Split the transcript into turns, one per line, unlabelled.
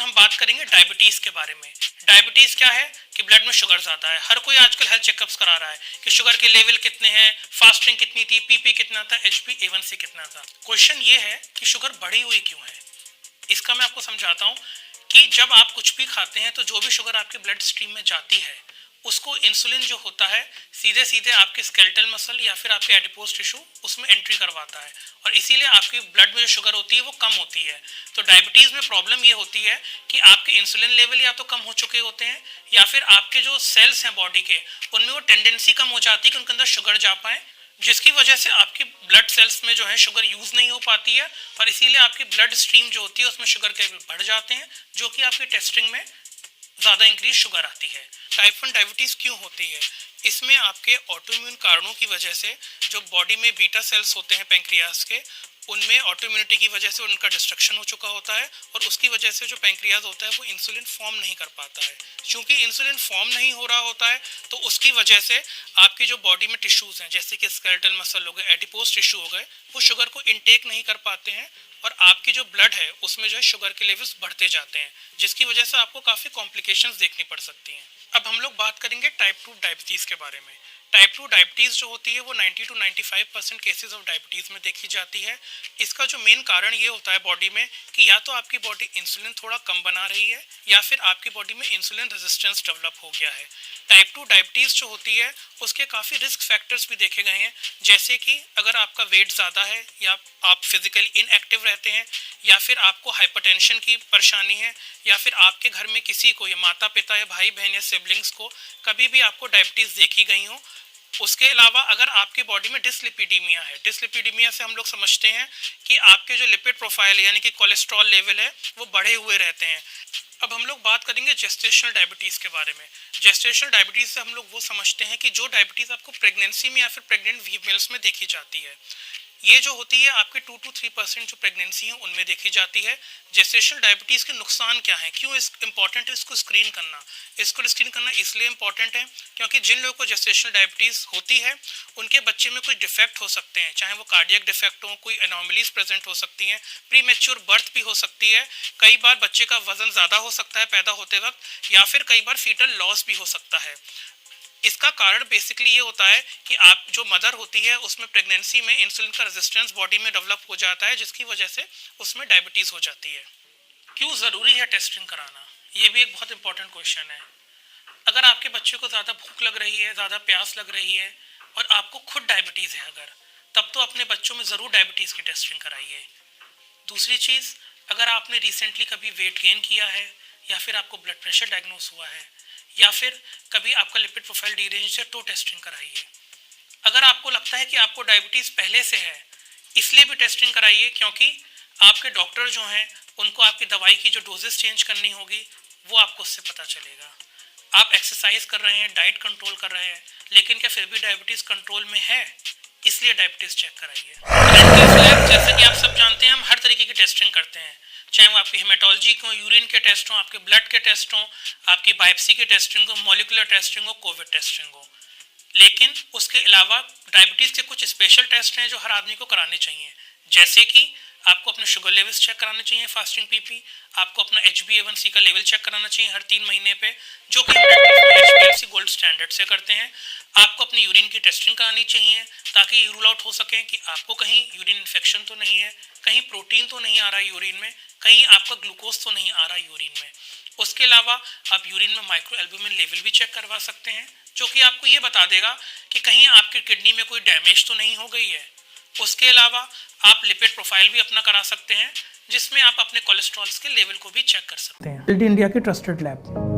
हम बात करेंगे डायबिटीज़ के बारे में। डायबिटीज़ क्या है कि ब्लड में शुगर ज़्यादा है। हर कोई आजकल हेल्थ चेकअप्स करा रहा है कि शुगर के लेवल कितने हैं, फास्टिंग कितनी थी, पीपी कितना था, HbA1c कितना था। क्वेश्चन ये है कि शुगर बढ़ी हुई क्यों है। इसका मैं आपको समझाता हूँ कि जब आप कुछ भी खाते हैं तो जो भी शुगर आपके ब्लड स्ट्रीम में जाती है उसको इंसुलिन जो होता है सीधे सीधे आपके स्केलेटल मसल या फिर आपके एडिपोज टिश्यू उसमें एंट्री करवाता है और इसीलिए आपके ब्लड में जो शुगर होती है वो कम होती है। तो डायबिटीज़ में प्रॉब्लम ये होती है कि आपके इंसुलिन लेवल या तो कम हो चुके होते हैं या फिर आपके जो सेल्स हैं बॉडी के उनमें वो टेंडेंसी कम हो जाती है कि उनके अंदर शुगर जा पाए, जिसकी वजह से आपकी ब्लड सेल्स में जो है शुगर यूज़ नहीं हो पाती है और इसीलिए आपकी ब्लड स्ट्रीम जो होती है उसमें शुगर के लेवल बढ़ जाते हैं, जो कि आपकी टेस्टिंग में ज़्यादा इंक्रीज शुगर आती है। टाइप 1 डायबिटीज़ क्यों होती है? इसमें आपके ऑटोइम्यून कारणों की वजह से जो बॉडी में बीटा सेल्स होते हैं पैंक्रियाज के, उनमें ऑटोइम्यूनिटी की वजह से उनका डिस्ट्रक्शन हो चुका होता है और उसकी वजह से जो पैंक्रियाज होता है वो इंसुलिन फॉर्म नहीं कर पाता है। क्योंकि इंसुलिन फॉर्म नहीं हो रहा होता है तो उसकी वजह से आपकी जो बॉडी में टिश्यूज़ हैं जैसे कि स्केलेटल मसल हो गए, एडिपोज टिश्यू हो गए, वो शुगर को इनटेक नहीं कर पाते हैं और आपकी जो ब्लड है उसमें जो है शुगर के लेवल्स बढ़ते जाते हैं, जिसकी वजह से आपको काफ़ी कॉम्प्लिकेशंस देखनी पड़ सकती हैं। अब हम लोग बात करेंगे टाइप 2 डायबिटीज़ के बारे में। टाइप 2 डायबिटीज़ जो होती है वो 90 to 95% केसेस ऑफ डायबिटीज़ में देखी जाती है। इसका जो मेन कारण ये होता है बॉडी में कि या तो आपकी बॉडी इंसुलिन थोड़ा कम बना रही है या फिर आपकी बॉडी में इंसुलिन रेजिस्टेंस डेवलप हो गया है। टाइप 2 डायबिटीज़ जो होती है उसके काफ़ी रिस्क फैक्टर्स भी देखे गए हैं, जैसे कि अगर आपका वेट ज़्यादा है या आप फिजिकली इनएक्टिव रहते हैं या फिर आपको हाइपरटेंशन की परेशानी है या फिर आपके घर में किसी को या माता पिता या भाई बहन या सिबलिंग्स को कभी भी आपको डायबिटीज़ देखी गई हो। उसके अलावा अगर आपकी बॉडी में डिसलिपिडीमिया है, डिसलिपिडीमिया से हम लोग समझते हैं कि आपके जो लिपिड प्रोफाइल है यानी कि कोलेस्ट्रॉल लेवल है वो बढ़े हुए रहते हैं। अब हम लोग बात करेंगे जेस्टेशनल डायबिटीज़ के बारे में। जेस्टेशनल डायबिटीज़ से हम लोग वो समझते हैं कि जो डायबिटीज़ आपको प्रेगनेंसी में या फिर प्रेग्नेंट फीमेल्स में देखी जाती है, ये जो होती है आपके 2 to 3% जो प्रेगनेंसी है उनमें देखी जाती है। जेस्टेशनल डायबिटीज़ के नुकसान क्या हैं, क्यों इस इम्पॉर्टेंट है इसको स्क्रीन करना? इसको स्क्रीन करना इसलिए इम्पॉर्टेंट है क्योंकि जिन लोगों को जेस्टेशनल डायबिटीज़ होती है उनके बच्चे में कुछ डिफेक्ट हो सकते हैं, चाहे वो कार्डियक डिफेक्ट हो, कोई एनोमलीज प्रेजेंट हो सकती हैं, प्री मैच्योर बर्थ भी हो सकती है, कई बार बच्चे का वजन ज़्यादा हो सकता है पैदा होते वक्त या फिर कई बार फीटल लॉस भी हो सकता है। इसका कारण बेसिकली ये होता है कि आप जो मदर होती है उसमें प्रेगनेंसी में इंसुलिन का रेजिस्टेंस बॉडी में डेवलप हो जाता है, जिसकी वजह से उसमें डायबिटीज़ हो जाती है। क्यों ज़रूरी है टेस्टिंग कराना? ये भी एक बहुत इंपॉर्टेंट क्वेश्चन है। अगर आपके बच्चे को ज़्यादा भूख लग रही है, ज़्यादा प्यास लग रही है और आपको खुद डायबिटीज़ है अगर, तब तो अपने बच्चों में ज़रूर डायबिटीज़ की टेस्टिंग कराइए। दूसरी चीज़, अगर आपने रिसेंटली कभी वेट गेन किया है या फिर आपको ब्लड प्रेशर डायग्नोस हुआ है या फिर कभी आपका लिपिड प्रोफाइल डीरेंज है तो टेस्टिंग कराइए। अगर आपको लगता है कि आपको डायबिटीज़ पहले से है इसलिए भी टेस्टिंग कराइए, क्योंकि आपके डॉक्टर जो हैं उनको आपकी दवाई की जो डोजेस चेंज करनी होगी वो आपको उससे पता चलेगा। आप एक्सरसाइज कर रहे हैं, डाइट कंट्रोल कर रहे हैं, लेकिन क्या फिर भी डायबिटीज़ कंट्रोल में है? इसलिए डायबिटीज़ चेक कराइए। जैसे कि आप सब जानते हैं हम हर तरीके की टेस्टिंग करते हैं, चाहे वो आपकी हेमेटोलॉजी हो, यूरिन के टेस्ट हो, आपके ब्लड के टेस्ट हो, आपकी बायोप्सी की टेस्टिंग हो, मॉलिकुलर टेस्टिंग हो, कोविड टेस्टिंग हो। लेकिन उसके अलावा डायबिटीज़ के कुछ स्पेशल टेस्ट हैं जो हर आदमी को कराने चाहिए, जैसे कि आपको अपने शुगर लेवल्स चेक कराने चाहिए, फास्टिंग पीपी, आपको अपना HbA1c का लेवल चेक कराना चाहिए हर 3 महीने पे, जो कि HbA1c गोल्ड स्टैंडर्ड से करते हैं। आपको अपनी यूरिन की टेस्टिंग करानी चाहिए ताकि ये रूल आउट हो सके कि आपको कहीं यूरिन इन्फेक्शन तो नहीं है, कहीं प्रोटीन तो नहीं आ रहा यूरिन में, कहीं आपका ग्लूकोज तो नहीं आ रहा यूरिन में। उसके अलावा आप यूरिन में माइक्रो एल्ब्यूमिन लेवल भी चेक करवा सकते हैं, जो कि आपको ये बता देगा कि कहीं आपके किडनी में कोई डैमेज तो नहीं हो गई है। उसके अलावा आप लिपिड प्रोफाइल भी अपना करा सकते हैं, जिसमें आप अपने कोलेस्ट्रॉल्स के लेवल को भी चेक कर सकते हैं।
इंडिया की ट्रस्टेड लैब।